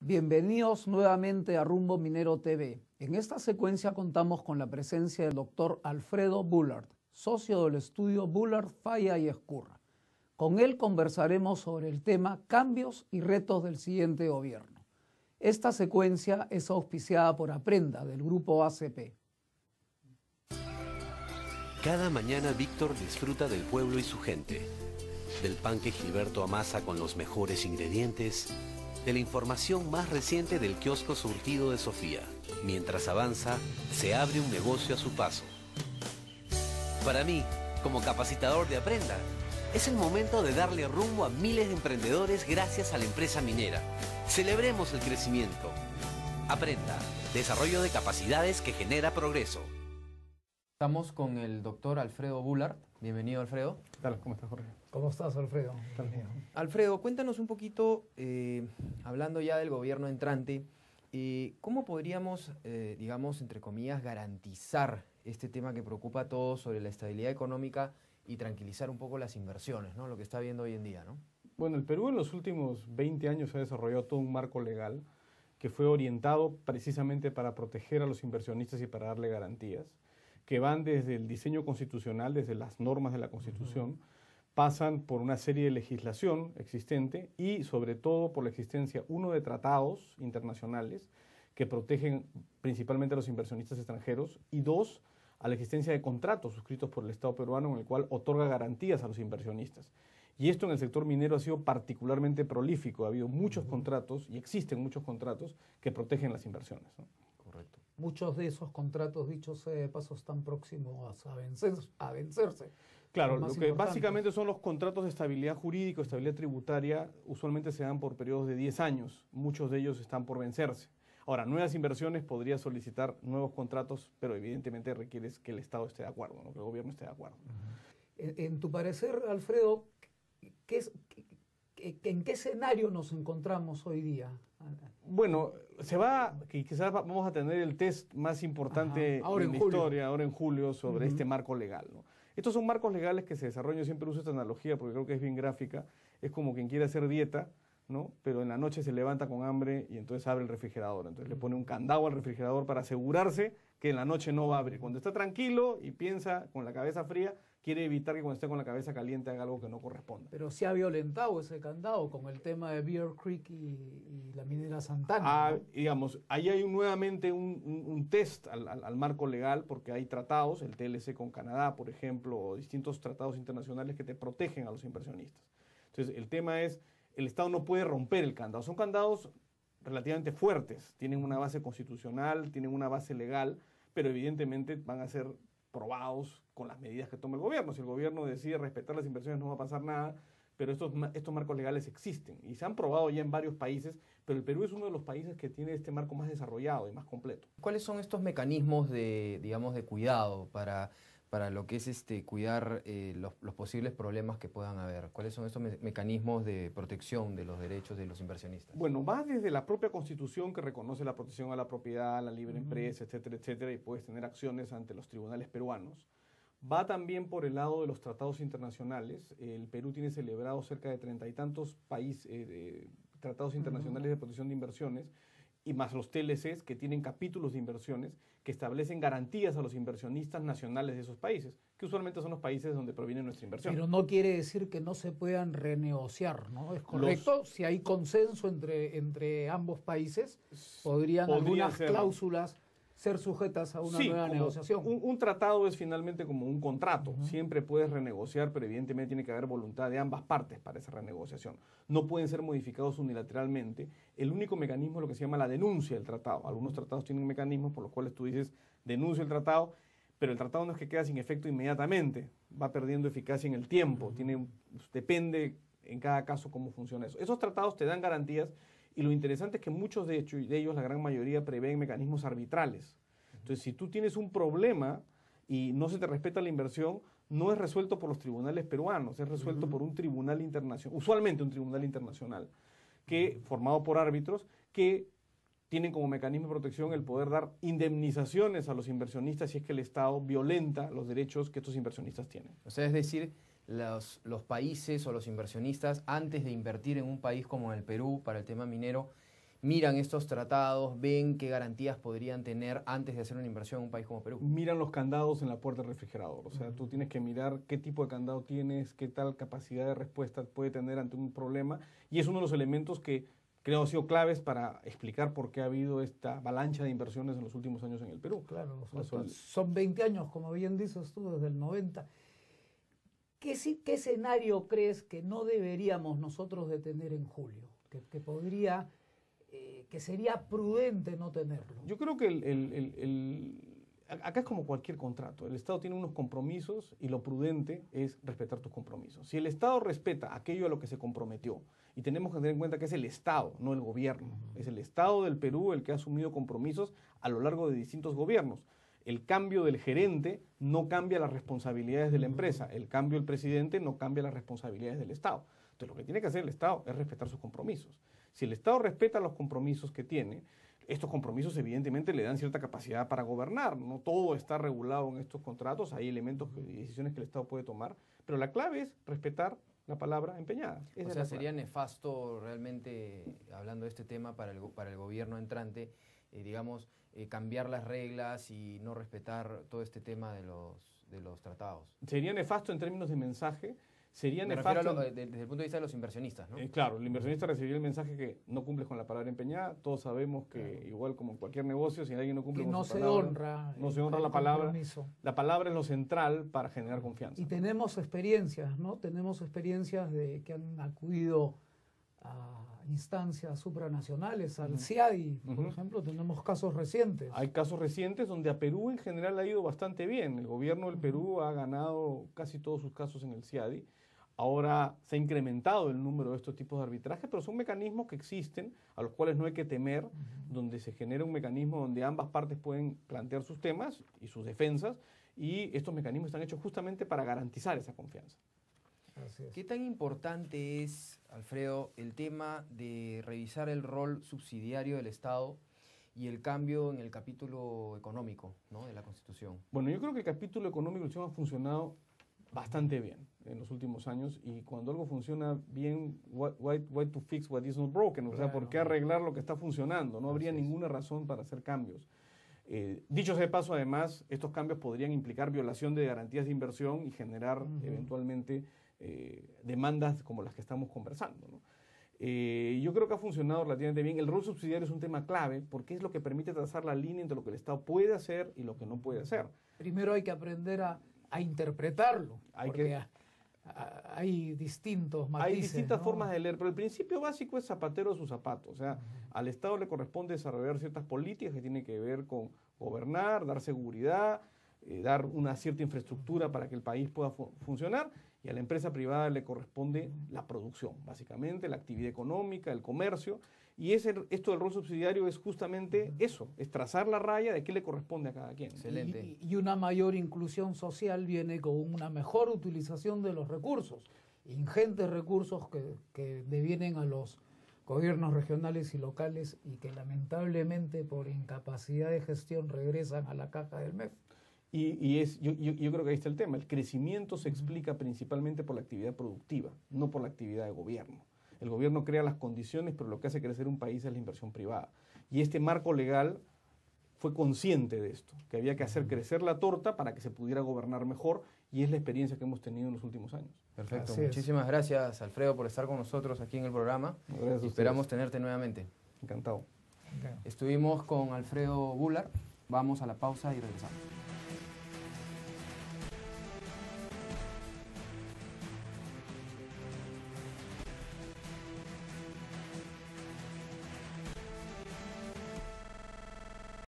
Bienvenidos nuevamente a Rumbo Minero TV. En esta secuencia contamos con la presencia del doctor Alfredo Bullard, socio del estudio Bullard, Falla y Escurra. Con él conversaremos sobre el tema cambios y retos del siguiente gobierno. Esta secuencia es auspiciada por Aprenda, del grupo ACP. Cada mañana Víctor disfruta del pueblo y su gente, del pan que Gilberto amasa con los mejores ingredientes, de la información más reciente del kiosco surtido de Sofía. Mientras avanza, se abre un negocio a su paso. Para mí, como capacitador de Aprenda, es el momento de darle rumbo a miles de emprendedores gracias a la empresa minera. Celebremos el crecimiento. Aprenda, desarrollo de capacidades que genera progreso. Estamos con el doctor Alfredo Bullard. Bienvenido, Alfredo. ¿Qué tal? ¿Cómo estás, Jorge? ¿Cómo estás, Alfredo? Alfredo, cuéntanos un poquito, hablando ya del gobierno entrante, ¿cómo podríamos, digamos, entre comillas, garantizar este tema que preocupa a todos sobre la estabilidad económica y tranquilizar un poco las inversiones, ¿no? Lo que está viendo hoy en día, ¿no? Bueno, el Perú en los últimos 20 años ha desarrollado todo un marco legal que fue orientado precisamente para proteger a los inversionistas y para darle garantías, que van desde el diseño constitucional, desde las normas de la Constitución, pasan por una serie de legislación existente y sobre todo por la existencia, uno, de tratados internacionales que protegen principalmente a los inversionistas extranjeros y dos, a la existencia de contratos suscritos por el Estado peruano en el cual otorga garantías a los inversionistas. Y esto en el sector minero ha sido particularmente prolífico, ha habido muchos contratos y existen muchos contratos que protegen las inversiones, ¿no? Correcto. Muchos de esos contratos, dichos sea de paso, están próximos a vencerse. Claro, lo que básicamente son los contratos de estabilidad jurídica, estabilidad tributaria, usualmente se dan por periodos de 10 años. Muchos de ellos están por vencerse. Ahora, nuevas inversiones podría solicitar nuevos contratos, pero evidentemente requiere que el Estado esté de acuerdo, ¿no? Que el gobierno esté de acuerdo. En tu parecer, Alfredo, ¿en qué escenario nos encontramos hoy día? Bueno, quizás vamos a tener el test más importante en la historia, ahora en julio, sobre este marco legal, ¿no? Estos son marcos legales que se desarrollan, siempre uso esta analogía porque creo que es bien gráfica, es como quien quiere hacer dieta, ¿no? Pero en la noche se levanta con hambre y entonces abre el refrigerador, entonces le pone un candado al refrigerador para asegurarse que en la noche no va a abrir. Cuando está tranquilo y piensa con la cabeza fría, quiere evitar que cuando esté con la cabeza caliente haga algo que no corresponda. Pero se ha violentado ese candado con el tema de Bear Creek y la minera Santana, ¿no? Digamos, ahí hay nuevamente un test al marco legal porque hay tratados, el TLC con Canadá, por ejemplo, o distintos tratados internacionales que te protegen a los inversionistas. Entonces, el tema es, el Estado no puede romper el candado. Son candados relativamente fuertes, tienen una base constitucional, tienen una base legal, pero evidentemente van a ser probados con las medidas que tome el gobierno. Si el gobierno decide respetar las inversiones no va a pasar nada, pero estos marcos legales existen y se han probado ya en varios países, pero el Perú es uno de los países que tiene este marco más desarrollado y más completo. ¿Cuáles son estos mecanismos de, digamos, de cuidado para lo que es cuidar los posibles problemas que puedan haber? ¿Cuáles son estos mecanismos de protección de los derechos de los inversionistas? Bueno, va desde la propia Constitución que reconoce la protección a la propiedad, a la libre empresa, etcétera, etcétera, y puedes tener acciones ante los tribunales peruanos. Va también por el lado de los tratados internacionales. El Perú tiene celebrado cerca de 30 y tantos tratados internacionales de protección de inversiones, y más los TLCs que tienen capítulos de inversiones que establecen garantías a los inversionistas nacionales de esos países, que usualmente son los países donde proviene nuestra inversión. Pero no quiere decir que no se puedan renegociar, ¿no? ¿Es correcto? Si hay consenso entre ambos países, podrían algunas cláusulas ser sujetas a una nueva negociación. Un tratado es finalmente como un contrato. Siempre puedes renegociar, pero evidentemente tiene que haber voluntad de ambas partes para esa renegociación. No pueden ser modificados unilateralmente. El único mecanismo es lo que se llama la denuncia del tratado. Algunos tratados tienen mecanismos por los cuales tú dices denuncio el tratado, pero el tratado no es que queda sin efecto inmediatamente. Va perdiendo eficacia en el tiempo. Depende en cada caso cómo funciona eso. Esos tratados te dan garantías. Y lo interesante es que muchos de ellos, la gran mayoría, prevén mecanismos arbitrales. Entonces, si tú tienes un problema y no se te respeta la inversión, no es resuelto por los tribunales peruanos, es resuelto por un tribunal internacional, usualmente un tribunal internacional, formado por árbitros, que tienen como mecanismo de protección el poder dar indemnizaciones a los inversionistas si es que el Estado violenta los derechos que estos inversionistas tienen. O sea, es decir, los países o los inversionistas, antes de invertir en un país como el Perú para el tema minero, miran estos tratados, ven qué garantías podrían tener antes de hacer una inversión en un país como Perú? Miran los candados en la puerta del refrigerador. O sea, tú tienes que mirar qué tipo de candado tienes, qué tal capacidad de respuesta puede tener ante un problema. Y es uno de los elementos que creo han sido claves para explicar por qué ha habido esta avalancha de inversiones en los últimos años en el Perú. Claro, son 20 años, como bien dices tú, desde el 90. ¿Qué escenario crees que no deberíamos nosotros de tener en julio? Que podría... que sería prudente no tenerlo. Yo creo que acá es como cualquier contrato. El Estado tiene unos compromisos y lo prudente es respetar tus compromisos. Si el Estado respeta aquello a lo que se comprometió, y tenemos que tener en cuenta que es el Estado, no el gobierno, es el Estado del Perú el que ha asumido compromisos a lo largo de distintos gobiernos. El cambio del gerente no cambia las responsabilidades de la empresa, el cambio del presidente no cambia las responsabilidades del Estado. Entonces lo que tiene que hacer el Estado es respetar sus compromisos. Si el Estado respeta los compromisos que tiene, estos compromisos evidentemente le dan cierta capacidad para gobernar. No todo está regulado en estos contratos, hay elementos y decisiones que el Estado puede tomar, pero la clave es respetar la palabra empeñada. O sea, sería nefasto realmente, hablando de este tema, para el gobierno entrante, cambiar las reglas y no respetar todo este tema de los tratados. Sería nefasto en términos de mensaje. Sería Me nefasto desde el punto de vista de los inversionistas, ¿no? Claro, el inversionista recibiría el mensaje que no cumples con la palabra empeñada. Todos sabemos que, igual como en cualquier negocio, si alguien no cumple con su palabra, no se honra la palabra. La palabra es lo central para generar confianza. Y tenemos experiencias, ¿no? Tenemos experiencias de que han acudido a instancias supranacionales, al CIADI, por ejemplo, tenemos casos recientes. Hay casos recientes donde a Perú en general ha ido bastante bien. El gobierno del Perú ha ganado casi todos sus casos en el CIADI. Ahora se ha incrementado el número de estos tipos de arbitraje, pero son mecanismos que existen, a los cuales no hay que temer, donde se genera un mecanismo donde ambas partes pueden plantear sus temas y sus defensas, y estos mecanismos están hechos justamente para garantizar esa confianza. ¿Qué tan importante es, Alfredo, el tema de revisar el rol subsidiario del Estado y el cambio en el capítulo económico, ¿no?, de la Constitución? Bueno, yo creo que el capítulo económico ha funcionado bastante bien en los últimos años, y cuando algo funciona bien, why to fix what is not broken? O sea, ¿por qué arreglar lo que está funcionando? No habría ninguna razón para hacer cambios. Dicho sea de paso, además, estos cambios podrían implicar violación de garantías de inversión y generar eventualmente demandas como las que estamos conversando, ¿no? Yo creo que ha funcionado relativamente bien. El rol subsidiario es un tema clave porque es lo que permite trazar la línea entre lo que el Estado puede hacer y lo que no puede hacer. Primero hay que aprender a interpretarlo, hay distintos matices. Hay distintas ¿no? formas de leer, pero el principio básico es zapatero a su zapato. O sea, al Estado le corresponde desarrollar ciertas políticas que tienen que ver con gobernar, dar seguridad, dar una cierta infraestructura para que el país pueda funcionar, y a la empresa privada le corresponde la producción, básicamente, la actividad económica, el comercio, y esto del rol subsidiario es justamente eso, es trazar la raya de qué le corresponde a cada quien. Excelente. Y una mayor inclusión social viene con una mejor utilización de los recursos, ingentes recursos que devienen a los gobiernos regionales y locales y que lamentablemente por incapacidad de gestión regresan a la caja del MEF. Yo creo que ahí está el tema. El crecimiento se explica principalmente por la actividad productiva, no por la actividad de gobierno. El gobierno crea las condiciones, pero lo que hace crecer un país es la inversión privada. Y este marco legal fue consciente de esto, que había que hacer crecer la torta para que se pudiera gobernar mejor, y es la experiencia que hemos tenido en los últimos años. Perfecto. Muchísimas gracias, Alfredo, por estar con nosotros aquí en el programa. Gracias. Esperamos tenerte nuevamente. Encantado. Estuvimos con Alfredo Bullard. Vamos a la pausa y regresamos.